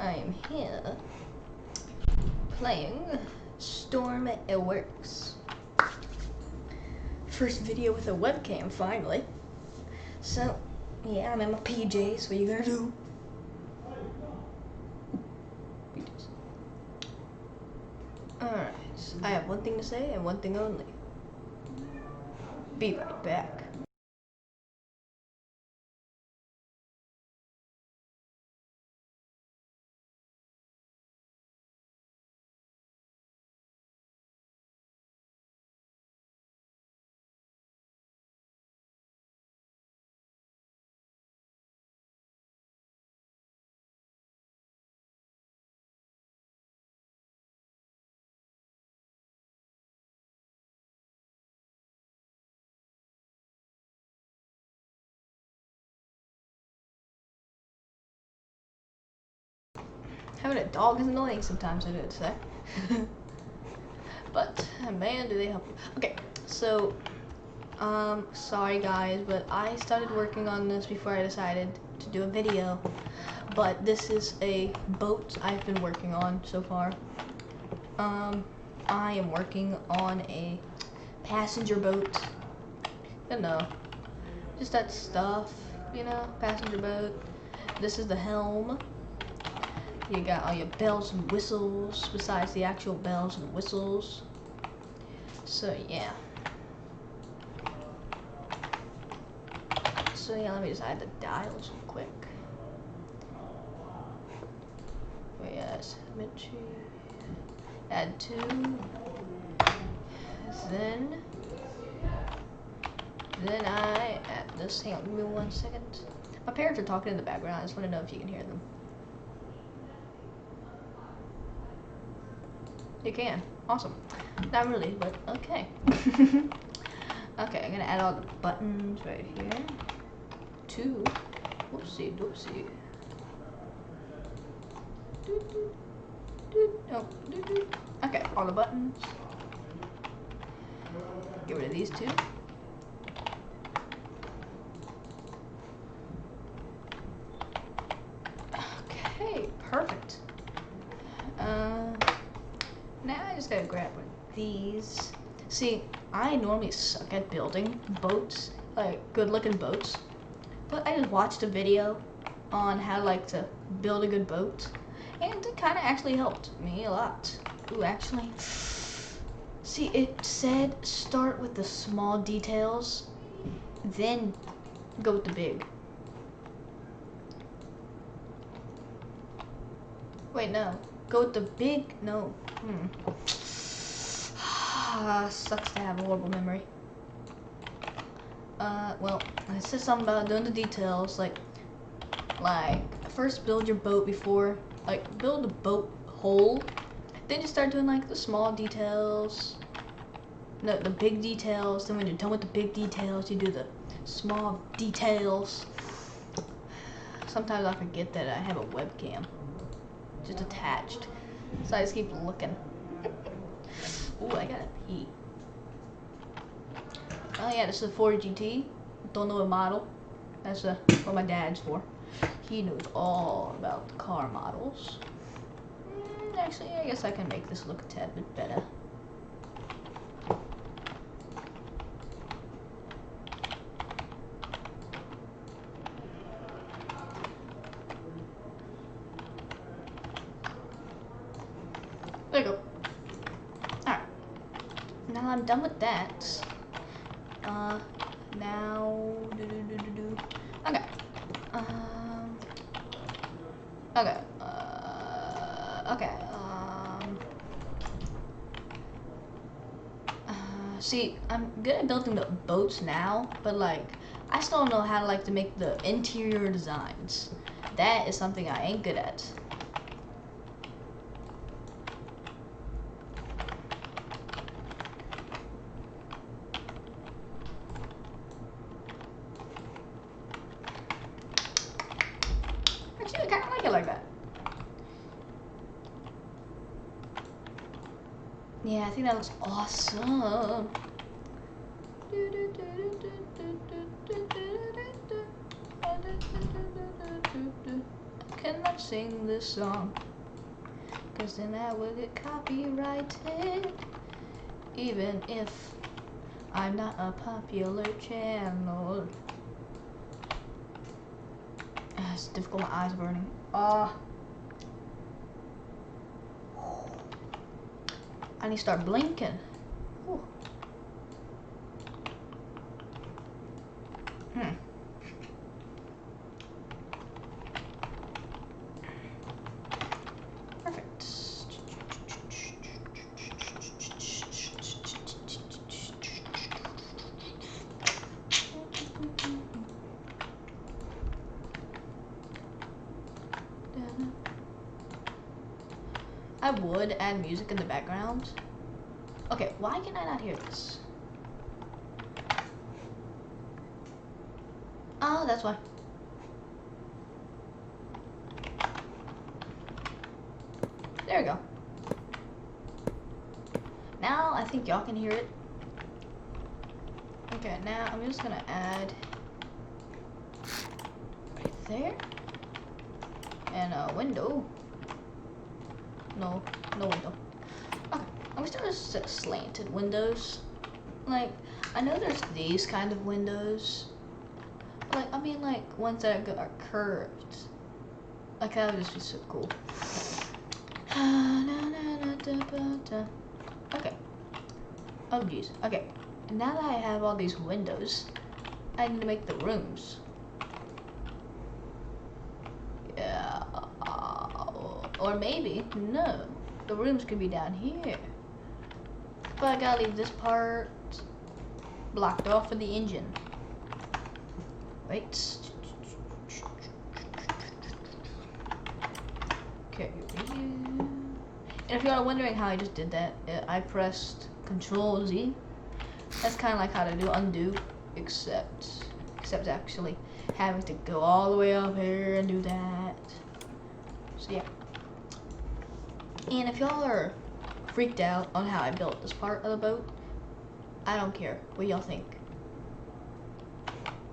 I am here playing Storm It Works. First video with a webcam, finally. So, yeah, I'm in my PJs. What you gonna do? Alright, I have one thing to say and one thing only. Be right back. Having a dog is annoying sometimes, I did say. But, man, do they help you. Okay, so, sorry guys, but I started working on this before I decided to do a video. But this is a boat I've been working on so far. I am working on a passenger boat. You know, just that stuff, you know, passenger boat. This is the helm. You got all your bells and whistles besides the actual bells and whistles. So yeah. So yeah, let me just add the dials real quick. Wait, yes, add 2. Then I add this. Hang on, give me 1 second. My parents are talking in the background. I just want to know if you can hear them. You can. Awesome. Not really, but okay. Okay, I'm gonna add all the buttons right here. 2. Whoopsie doopsie. Oh, okay, all the buttons. Get rid of these 2. Okay, perfect. Now I just gotta grab one of these. See, I normally suck at building boats, like good looking boats, but I just watched a video on how to build a good boat, and it kind of actually helped me a lot. Ooh, actually, see, it said start with the small details, then go with the big. Wait, no. Go with the big, no. Sucks to have a horrible memory. Well, it says something about doing the details, like, first build your boat before, build the boat whole, then you start doing, the small details, no, the big details, then when you're done with the big details, you do the small details. Sometimes I forget that I have a webcam just attached, so I just keep looking. Ooh, I gotta pee. Oh yeah, this is a Ford GT. Don't know what model. That's what my dad's for. He knows all about the car models. Actually, I guess I can make this look a tad bit better. There you go. Alright. Now I'm done with that. Now, okay. Okay. Okay. See, I'm good at building the boats now, but I still don't know how to make the interior designs. That is something I ain't good at. Actually, I kind of like it like that. Yeah, I think that looks awesome. cannot sing this song, 'cause then I will get copyrighted, even if I'm not a popular channel. It's difficult, my eyes are burning. I need to start blinking. Whew. Perfect. I would add music in the background. Okay, why can I not hear this? Oh, that's why. There we go. Now I think y'all can hear it. Okay, now I'm just gonna add right there. And a window. No window. Okay, I'm just gonna slanted windows. Like, I know there's these kind of windows. Like, I mean, like, ones that are curved. Like, that would just be so cool. Okay. Oh, jeez. Okay. And now that I have all these windows, I need to make the rooms. Yeah. Or maybe, no. The rooms could be down here. But I gotta leave this part blocked off for the engine. Wait. Okay. And if you are wondering how I just did that, I pressed Control Z. That's kind of like how to do undo, except actually having to go all the way up here and do that. So yeah. And if y'all are freaked out on how I built this part of the boat, I don't care what y'all think.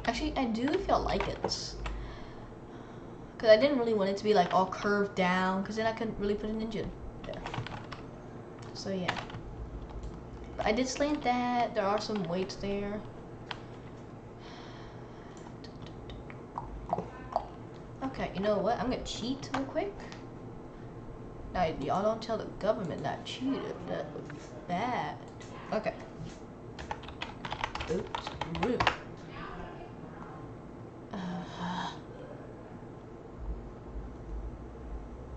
Actually, I do if y'all like it. Because I didn't really want it to be like all curved down, because then I couldn't really put an engine there. So yeah. But I did slant that. There are some weights there. Okay, you know what? I'm going to cheat real quick. Now, y'all don't tell the government that I cheated. That was bad. Okay. Oops. Rude.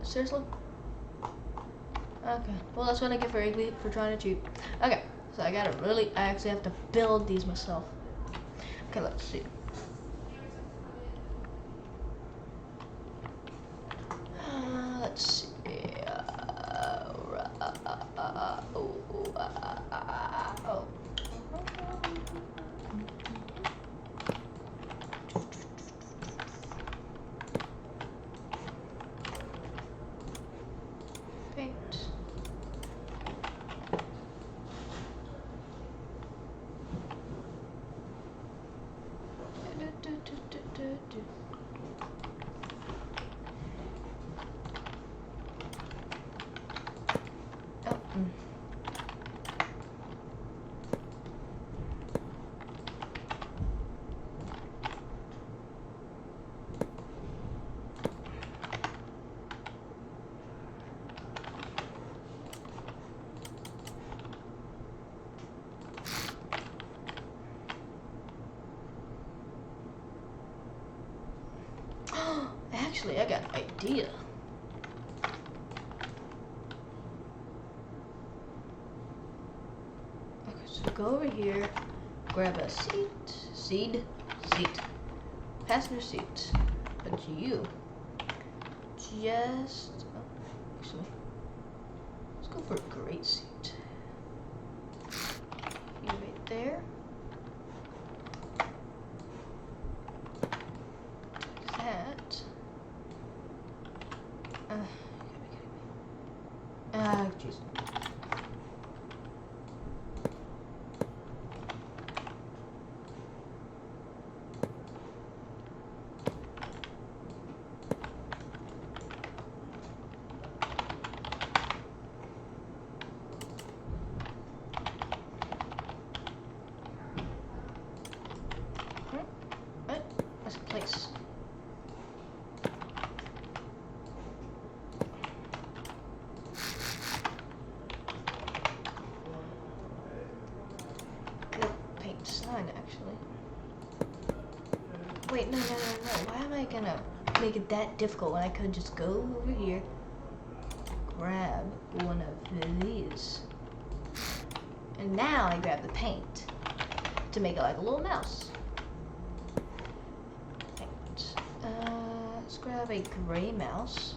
Seriously? Okay. Well, that's what I get for Igley for trying to cheat. Okay. So I actually have to build these myself. Okay, let's see. Let's see. Oh. Paint. Actually, I got an idea. Okay, so go over here, grab a seat, passenger seat. But you just, actually, let's go for a great seat. You right there. That. Jeez. Wait, no. Why am I gonna make it that difficult when I could just go over here, grab one of these, and now I grab the paint to make it like a little mouse. Right. Let's grab a gray mouse.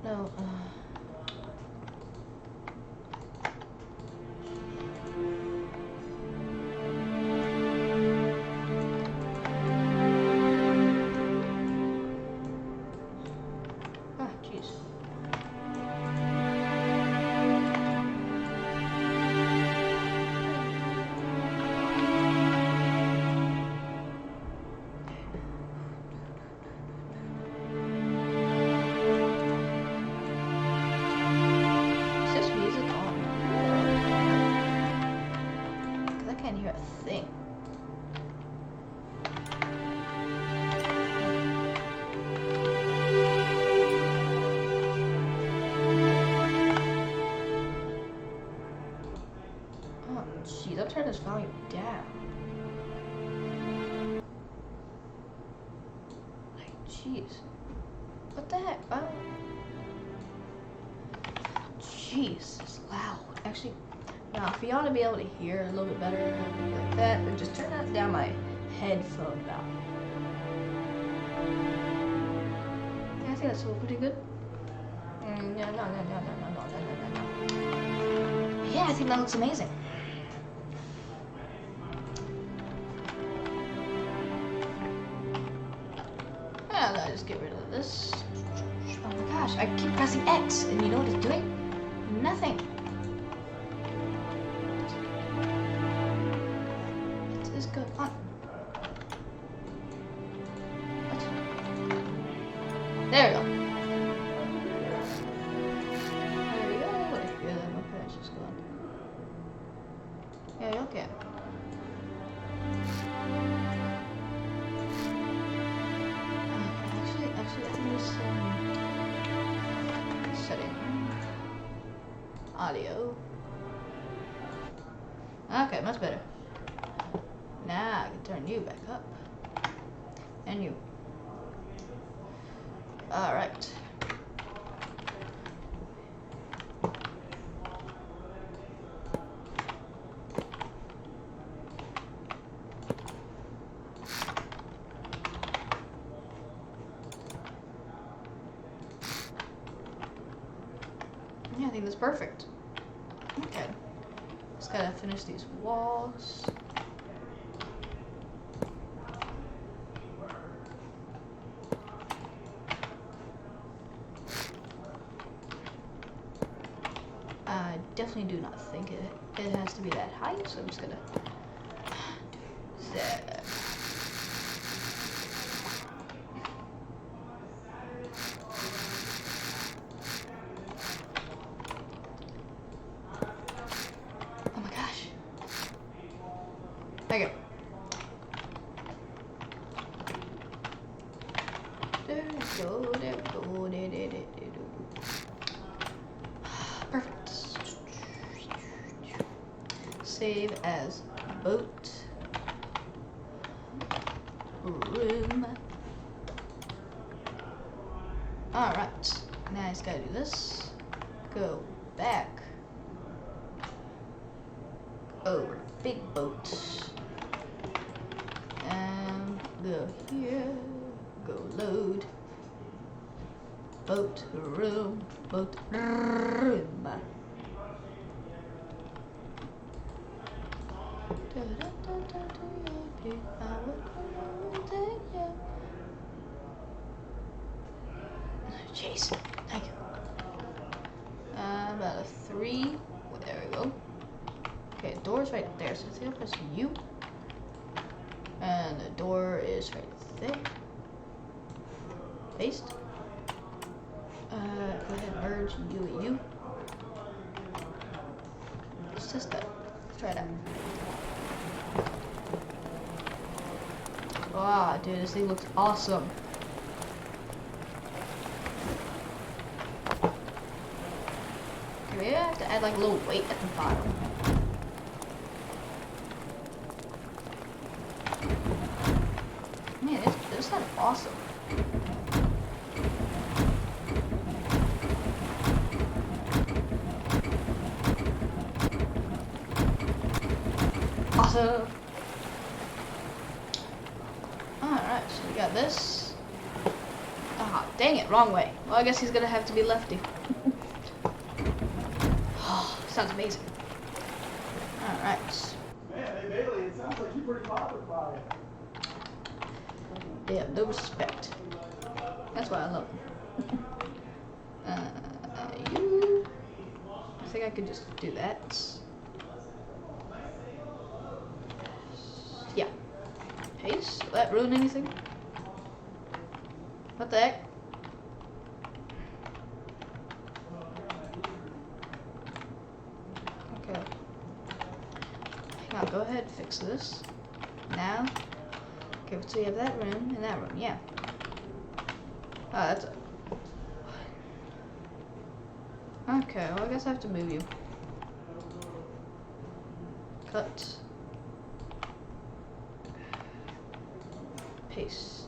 No, jeez. Jeez, I'll turn this volume down. Like, jeez. What the heck? Oh. Jeez, it's loud. Actually, now for y'all to be able to hear a little bit better like that, then just turn that down my headphone now. Yeah, I think that's pretty good. No. Yeah, I think that looks amazing. I'll just get rid of this. Oh my gosh, I keep pressing X, and you know what it's doing? Nothing. What is going on? What? There we go. There we go. Yeah, my parents just gone. Yeah, you okay. Setting audio. Okay, much better. Now I can turn you back up. And you. Alright. Yeah, I think that's perfect. Okay. Just gotta finish these walls. I definitely do not think it has to be that height, so I'm just gonna do that. There you go. There we go. Perfect. Save as boat room. Alright. Now I just gotta do this. Go back. Over big boat. And go here. Go load. Boat room. Boat room. Jeez. Thank you. About a 3. There we go. Okay, the door's right there, so it's gonna press U. And the door is right there. Paste. Go ahead, merge U and U. Let's test that. Let's try that. Wow, dude, this thing looks awesome. Maybe I have to add like a little weight at the bottom. Man, this kind of awesome. Awesome. Alright, so we got this. Ah, dang it, wrong way. Well, I guess he's gonna have to be lefty. Oh, sounds amazing. Alright. Man, hey Bailey, it sounds like you're pretty bothered by it. They have no respect. That's why I love them. You. I think I could just do that. Yeah. Paste? Will that ruin anything? What the heck? Okay. Hang on, go ahead and fix this. Now. Okay, so we have that room and that room, yeah. Oh, that's a... Okay, well I guess I have to move you. Cut. Paste.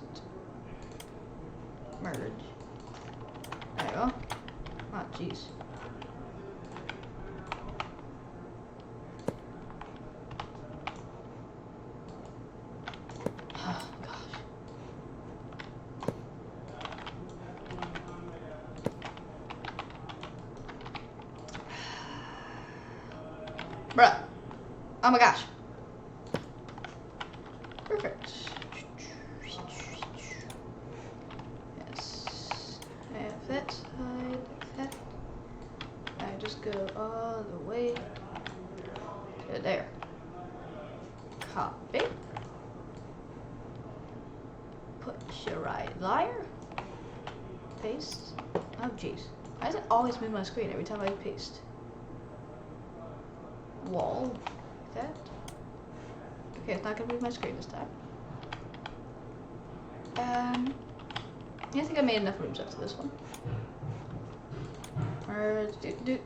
Merge. There you go. Oh, jeez. Oh, gosh. Bruh. Oh my gosh. Perfect. Yes. I have that side like that. I just go all the way to there. Copy. Put your right liar. Paste. Oh jeez. Why does it always move my screen every time I paste? Wall. Like that. Okay, it's not gonna move my screen this time. Yeah, I think I made enough rooms after this one. Merge, do.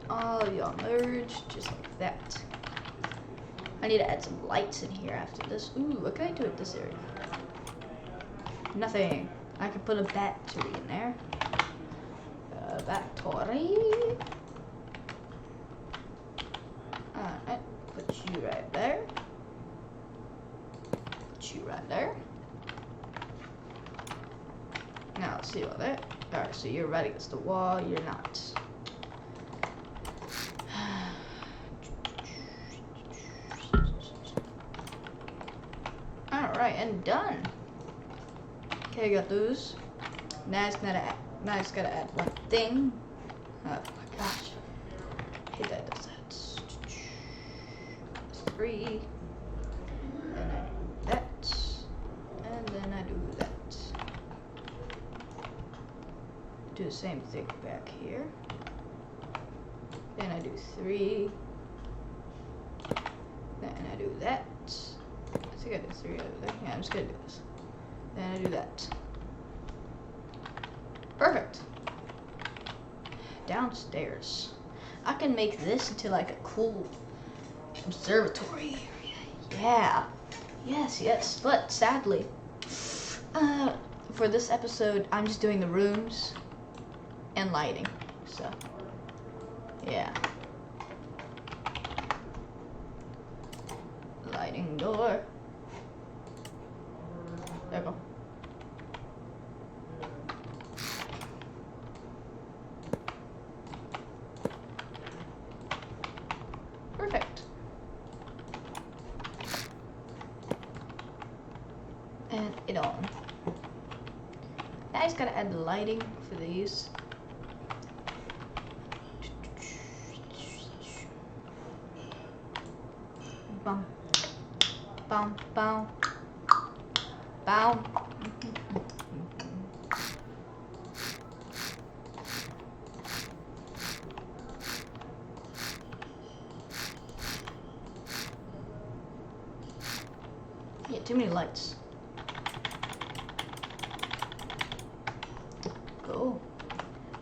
Oh, y'all merge just like that. I need to add some lights in here after this. Ooh, what can I do with this area? Nothing. I could put a battery in there. Battery. Alright, put you right there. Put you right there. Now let's see about that. Alright, so you're right against the wall, you're not. Alright, and done. Okay, I got those. Now it's gotta add one thing. Oh my gosh. I hate that it does that. That's 3. Then I do that. And then I do that. Do the same thing back here. Then I do 3. Then I do that. I think I did 3 over there. Yeah, I'm just gonna do this. Then I do that. Perfect. Downstairs. I can make this into like a cool observatory area. Yeah. Yes. But sadly, for this episode, I'm just doing the rooms and lighting. So, yeah. Lighting door. There we go. Perfect. And it on. Now I just gotta add the lighting for these. Bum. Bum. Bum. Bum. Yeah, too many lights.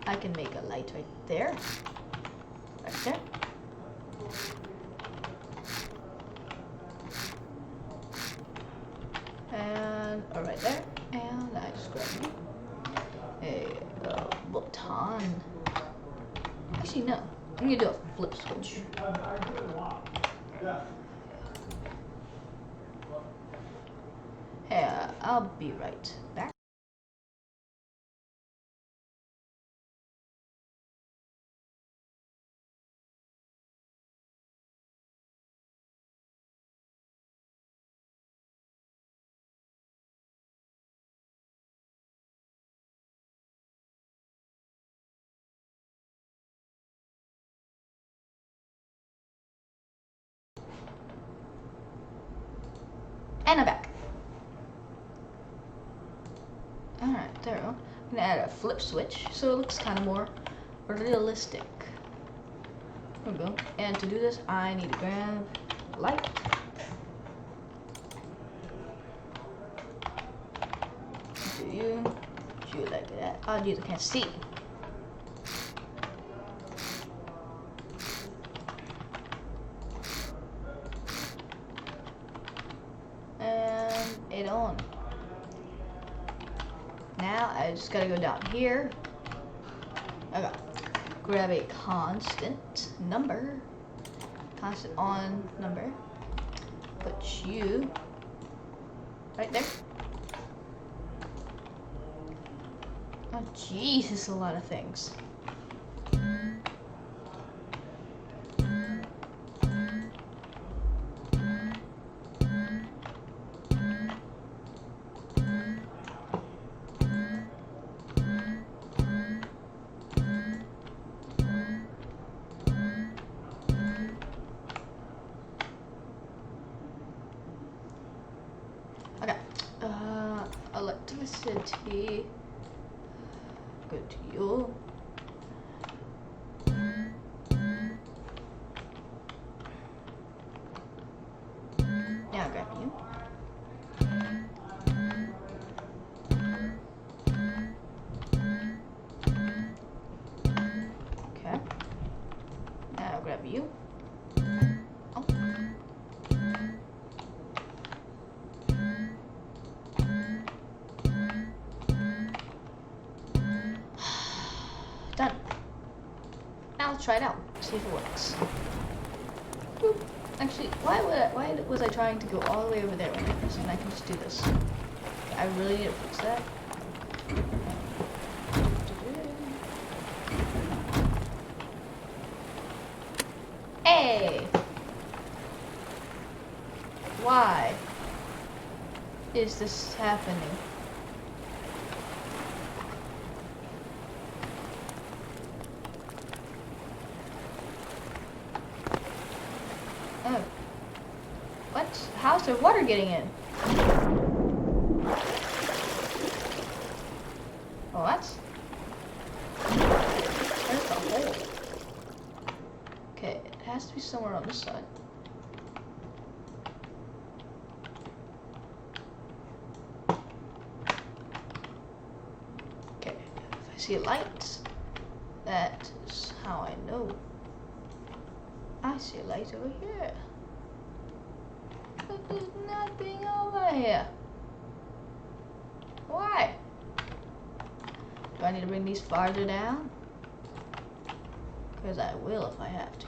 I can make a light right there. Right there. And right there. And I just grab a button. Actually, no. I'm gonna do a flip switch. Hey, I'll be right back. And I'm back. Alright, there we go. I'm gonna add a flip switch so it looks kind of more realistic. There we go. And to do this, I need to grab a light. Do you like that? Oh, geez, I can't see. And it on. Now I just gotta go down here. Okay. Grab a constant number. Constant on number. Put you right there. Oh jeez, this is a lot of things. Okay. Electricity. Go to you. Now grab you. Okay. Now grab you. Oh. Done. Now let's try it out. See if it works. Boop. Actually, why was I trying to go all the way over there when I can just do this? I really need to fix that. Hey! Why is this happening? Oh. What? How's the water getting in? What? Where's the hole? Okay, it has to be somewhere on this side. Okay, if I see a light, that is how I know. I see a light over here. But there's nothing over here. Why? Do I need to bring these farther down? Because I will if I have to.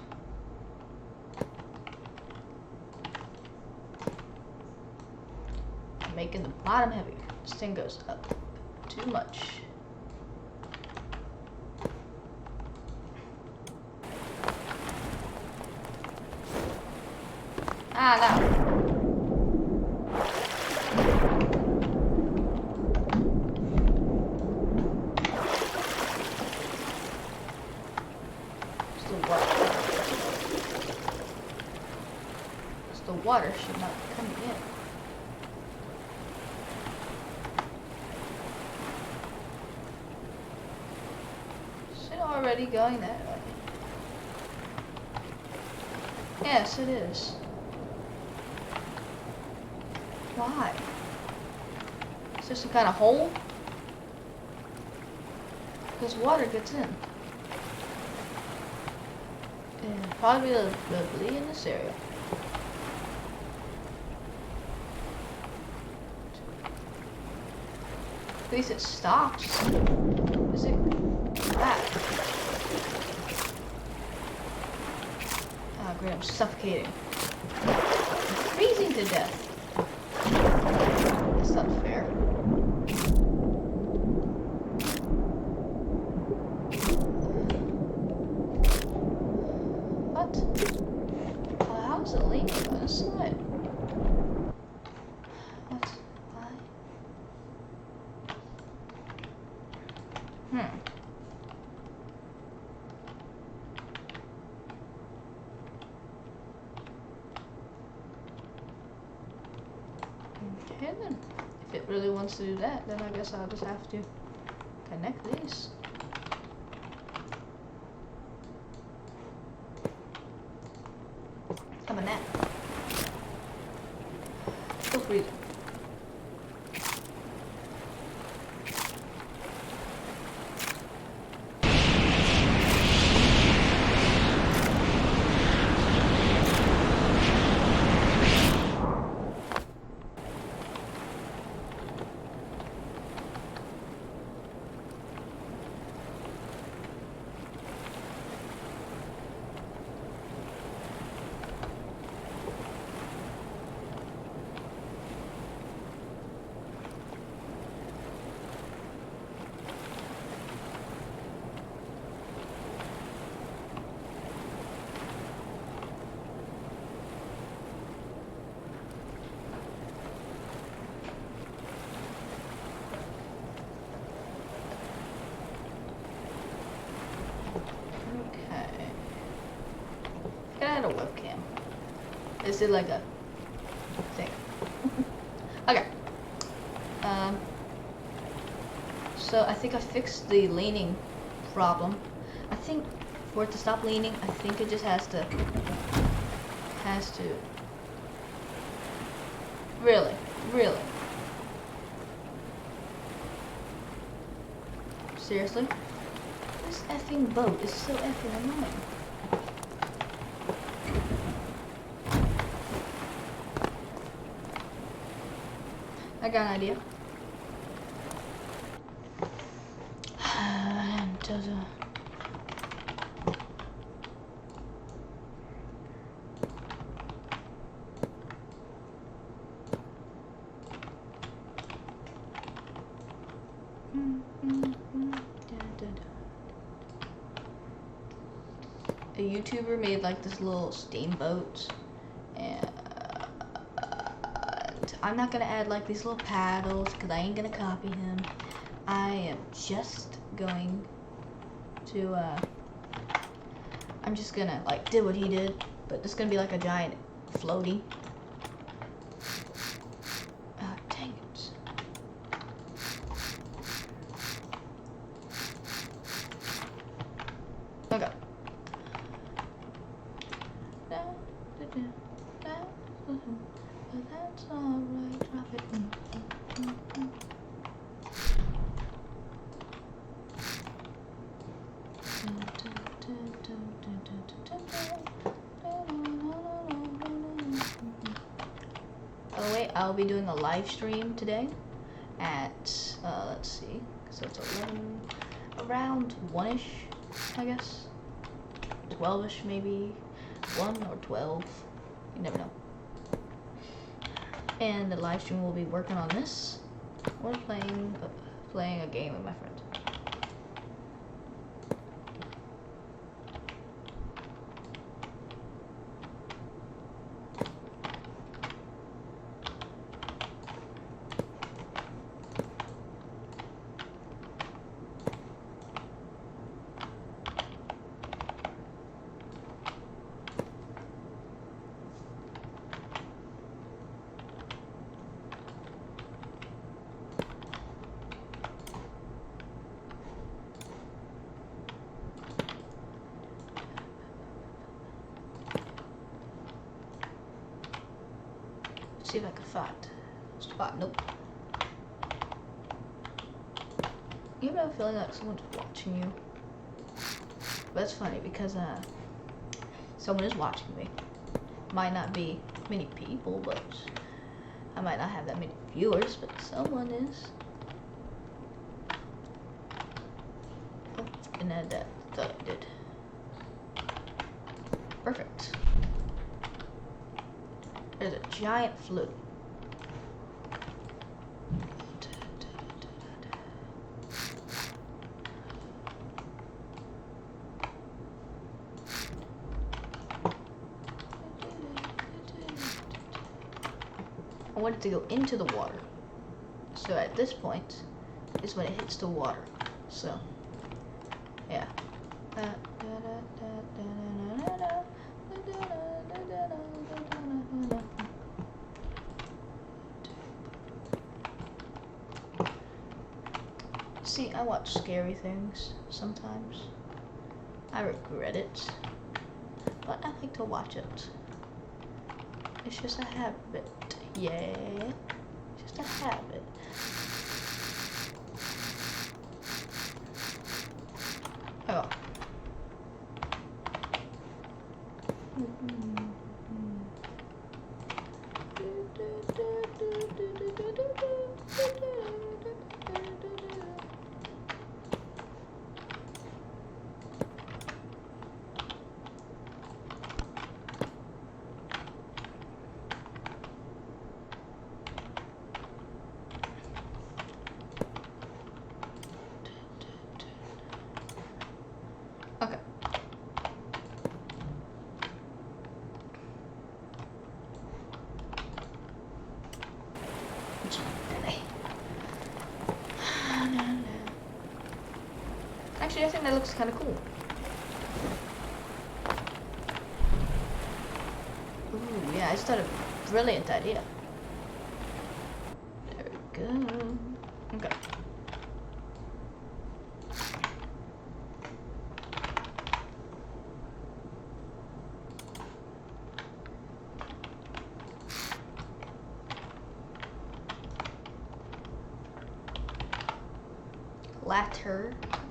I'm making the bottom heavier. This thing goes up too much. Ah, no. The water should not be coming in. Is it already going that way? Yes, it is. Why? Is there some kind of hole? Because water gets in. And probably in this area. At least it stops. Is it that? Oh great, I'm suffocating. I'm freezing to death. That's not fair. What? Well, how is it leaking on this side? What? Why? Okay then. If it really wants to do that, then I guess I'll just have to connect these. Have a nap. Still freezing. A webcam. Is it like a thing? Okay. So I think I fixed the leaning problem. I think for it to stop leaning, I think it just has to really seriously, this effing boat is so effing annoying. I got an idea. A YouTuber made like this little steamboat, and I'm not gonna add like these little paddles because I ain't gonna copy him. I am just going to I'm just gonna like do what he did, but it's gonna be like a giant floaty. Oh, dang it. Okay. But that's alright, drop it. By the way, I'll be doing a live stream today at, let's see, so it's 11, around 1-ish, I guess. 12-ish maybe, 1 or 12, you never know. And the live stream will be working on this. We're playing a game with my friend. See if I can find spot. Nope. You ever have a feeling like someone's watching you? But it's funny because someone is watching me. Might not be many people, but I might not have that many viewers, but someone is. Oh, and add that. Thought I did. Perfect. There's a giant flute. I want it to go into the water. So at this point is when it hits the water. So, yeah. See, I watch scary things sometimes. I regret it, but I like to watch it. It's just a habit. Yeah, just a habit. Oh. Okay. Actually, I think that looks kind of cool. Ooh, yeah, I just thought of a brilliant idea. There we go. Okay.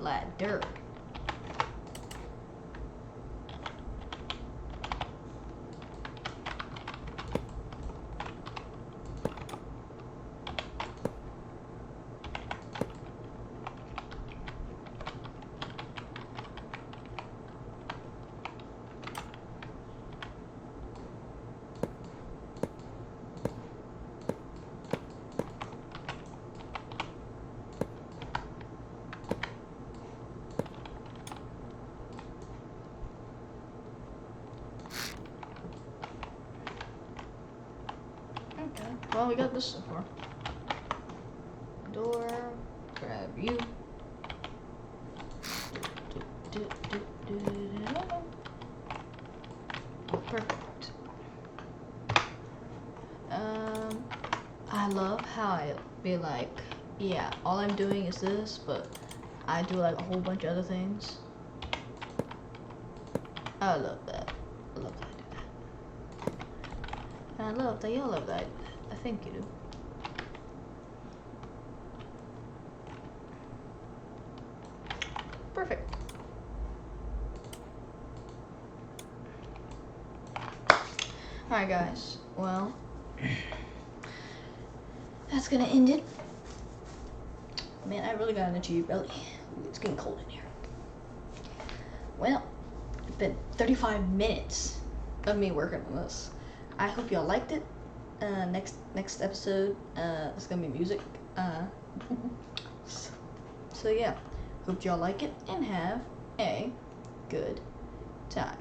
Ladder. Okay, well, we got this so far. Door, grab you. Perfect. I love how I be like, yeah, all I'm doing is this, but I do like a whole bunch of other things. I love that. I love that I do that. And I love that y'all love that I do that. I think you do. Perfect. Alright guys, well, that's gonna end it. Man, I really got an itchy belly. Ooh, it's getting cold in here. Well, it's been 35 minutes of me working on this. I hope y'all liked it. Next episode, it's gonna be music. So yeah, hope y'all like it and have a good time.